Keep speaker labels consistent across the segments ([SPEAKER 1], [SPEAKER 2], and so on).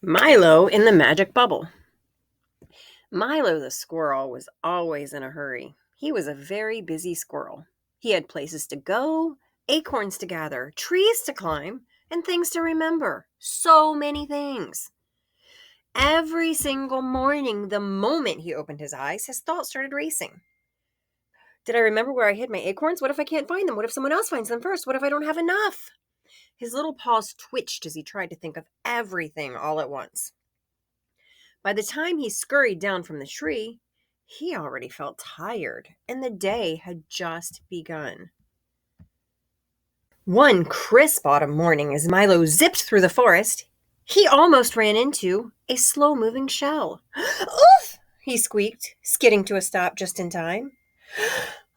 [SPEAKER 1] Milo in the magic bubble. Milo the squirrel was always in a hurry. He was a very busy squirrel. He had places to go, acorns to gather, trees to climb, and things to remember. So many things. Every single morning, the moment he opened his eyes, his thoughts started racing. Did I remember where I hid my acorns? What if I can't find them? What if someone else finds them first? What if I don't have enough? His little paws twitched as he tried to think of everything all at once. By the time he scurried down from the tree, he already felt tired, and the day had just begun. One crisp autumn morning, as Milo zipped through the forest, he almost ran into a slow moving shell. Oof! He squeaked, skidding to a stop just in time.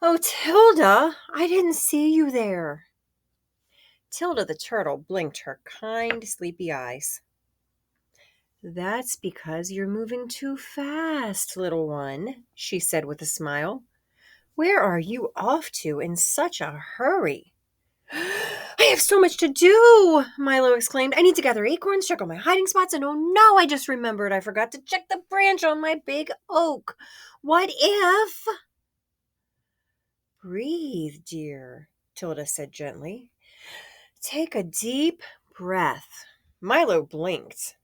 [SPEAKER 1] Oh, Tilda, I didn't see you there. Tilda the turtle blinked her kind, sleepy eyes. That's because you're moving too fast, little one, she said with a smile. Where are you off to in such a hurry? I have so much to do, Milo exclaimed. I need to gather acorns, check all my hiding spots, and oh no, I just remembered I forgot to check the branch on my big oak. What if... Breathe, dear, Tilda said gently. Take a deep breath. Milo blinked.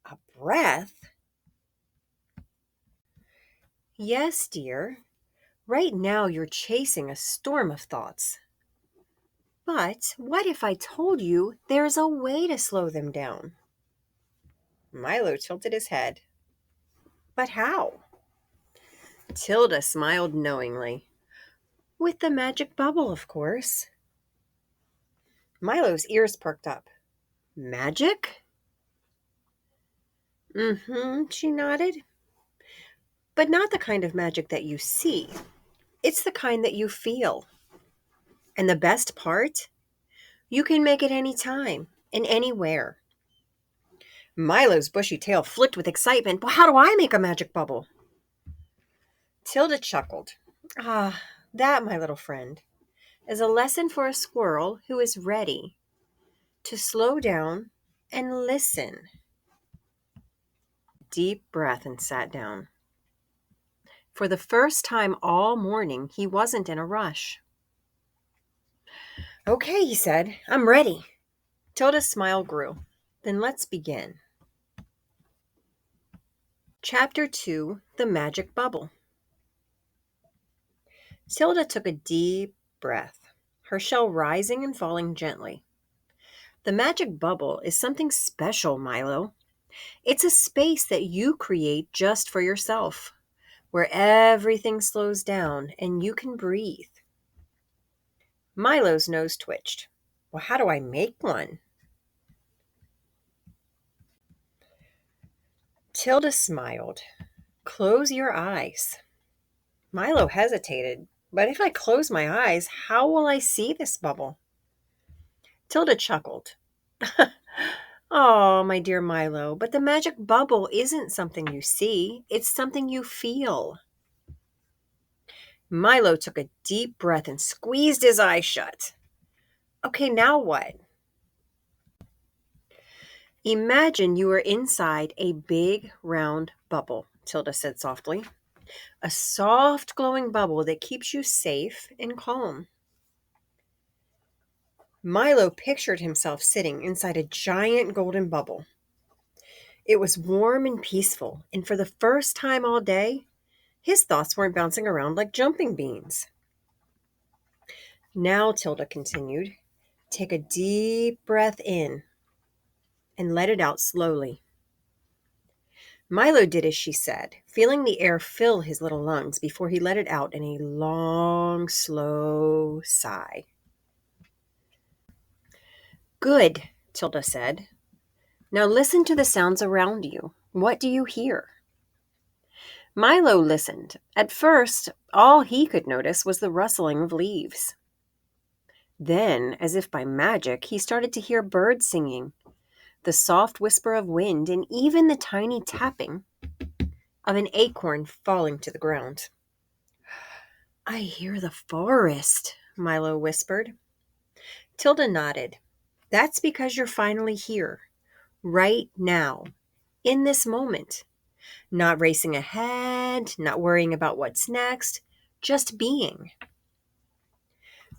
[SPEAKER 1] A breath? Yes, dear. Right now you're chasing a storm of thoughts. But what if I told you there's a way to slow them down? Milo tilted his head. But how? Tilda smiled knowingly. With the magic bubble, of course. Milo's ears perked up. Magic? She nodded. But not the kind of magic that you see. It's the kind that you feel. And the best part? You can make it any time and anywhere. Milo's bushy tail flicked with excitement. Well, how do I make a magic bubble? Tilda chuckled. Ah, that, my little friend, is a lesson for a squirrel who is ready to slow down and listen. Deep breath and sat down. For the first time all morning, he wasn't in a rush. Okay, he said, I'm ready. Tilda's smile grew. Then let's begin. Chapter 2, The Magic Bubble. Tilda took a deep breath, her shell rising and falling gently. The magic bubble is something special, Milo. It's a space that you create just for yourself, where everything slows down and you can breathe. Milo's nose twitched. Well, how do I make one? Tilda smiled. Close your eyes. Milo hesitated. But if I close my eyes, how will I see this bubble? Tilda chuckled. Oh, my dear Milo, but the magic bubble isn't something you see. It's something you feel. Milo took a deep breath and squeezed his eyes shut. Okay, now what? Imagine you are inside a big round bubble, Tilda said softly. A soft glowing bubble that keeps you safe and calm. Milo pictured himself sitting inside a giant golden bubble. It was warm and peaceful, and for the first time all day, his thoughts weren't bouncing around like jumping beans. Now, Tilda continued, take a deep breath in and let it out slowly. Milo did as she said, feeling the air fill his little lungs before he let it out in a long, slow sigh. Good, Tilda said. Now listen to the sounds around you. What do you hear? Milo listened. At first, all he could notice was the rustling of leaves. Then, as if by magic, he started to hear birds singing, the soft whisper of wind, and even the tiny tapping of an acorn falling to the ground. I hear the forest, Milo whispered. Tilda nodded. That's because you're finally here, right now, in this moment, not racing ahead, not worrying about what's next, just being.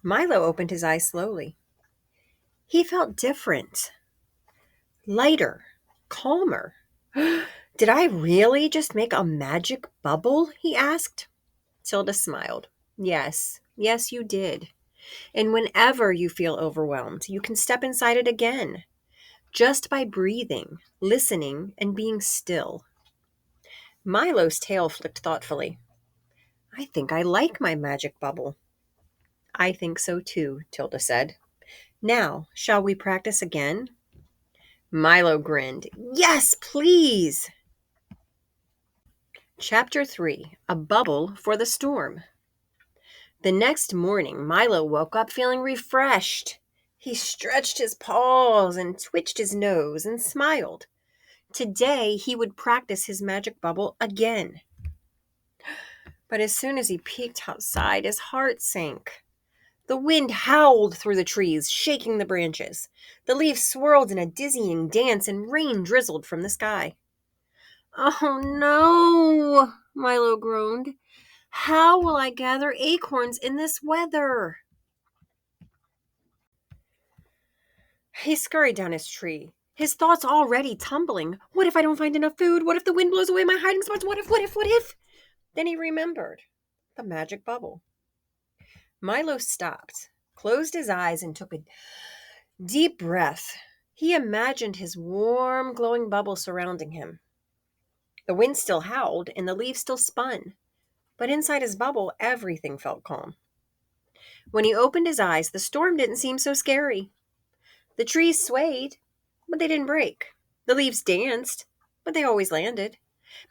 [SPEAKER 1] Milo opened his eyes slowly. He felt different, lighter, calmer. Did I really just make a magic bubble? He asked. Tilda smiled. Yes, you did. And whenever you feel overwhelmed, you can step inside it again, just by breathing, listening, and being still. Milo's tail flicked thoughtfully. I think I like my magic bubble. I think so too, Tilda said. Now, shall we practice again? Milo grinned. Yes, please! Chapter 3: A Bubble for the Storm. The next morning, Milo woke up feeling refreshed. He stretched his paws and twitched his nose and smiled. Today, he would practice his magic bubble again. But as soon as he peeked outside, his heart sank. The wind howled through the trees, shaking the branches. The leaves swirled in a dizzying dance, and rain drizzled from the sky. Oh no, Milo groaned. How will I gather acorns in this weather? He scurried down his tree, his thoughts already tumbling. What if I don't find enough food? What if the wind blows away my hiding spots? What if? Then he remembered the magic bubble. Milo stopped, closed his eyes, and took a deep breath. He imagined his warm, glowing bubble surrounding him. The wind still howled and the leaves still spun, but inside his bubble, everything felt calm. When he opened his eyes, the storm didn't seem so scary. The trees swayed, but they didn't break. The leaves danced, but they always landed.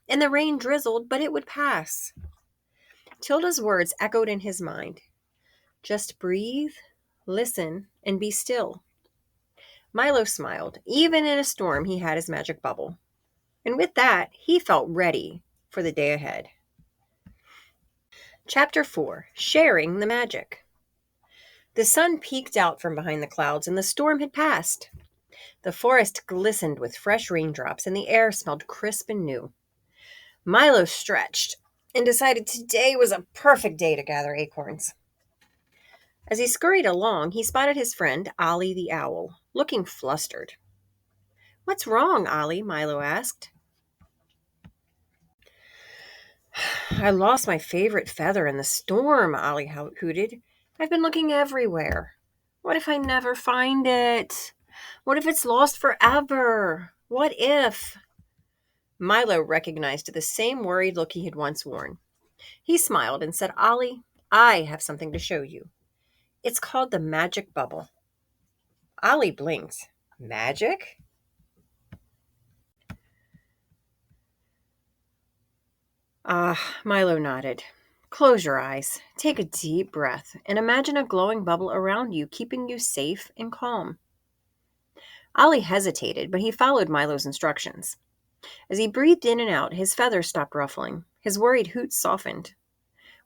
[SPEAKER 1] And the rain drizzled, but it would pass. Tilda's words echoed in his mind. Just breathe, listen, and be still. Milo smiled. Even in a storm, he had his magic bubble. And with that, he felt ready for the day ahead. Chapter 4: Sharing the Magic. The sun peeked out from behind the clouds, and the storm had passed. The forest glistened with fresh raindrops, and the air smelled crisp and new. Milo stretched and decided today was a perfect day to gather acorns. As he scurried along, he spotted his friend, Ollie the owl, looking flustered. What's wrong, Ollie? Milo asked. I lost my favorite feather in the storm, Ollie hooted. I've been looking everywhere. What if I never find it? What if it's lost forever? What if? Milo recognized the same worried look he had once worn. He smiled and said, Ollie, I have something to show you. It's called the magic bubble. Ollie blinked. Magic? Milo nodded. Close your eyes, take a deep breath, and imagine a glowing bubble around you, keeping you safe and calm. Ollie hesitated, but he followed Milo's instructions. As he breathed in and out, his feathers stopped ruffling. His worried hoots softened.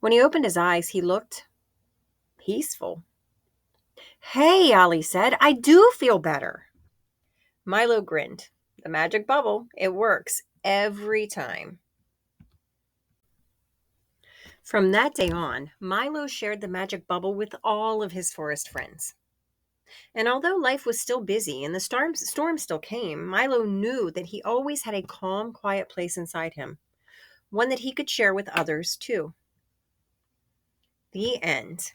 [SPEAKER 1] When he opened his eyes, he looked peaceful. Hey, Ollie said, I do feel better. Milo grinned. The magic bubble, it works every time. From that day on, Milo shared the magic bubble with all of his forest friends. And although life was still busy and the storm still came, Milo knew that he always had a calm, quiet place inside him, one that he could share with others too. The end.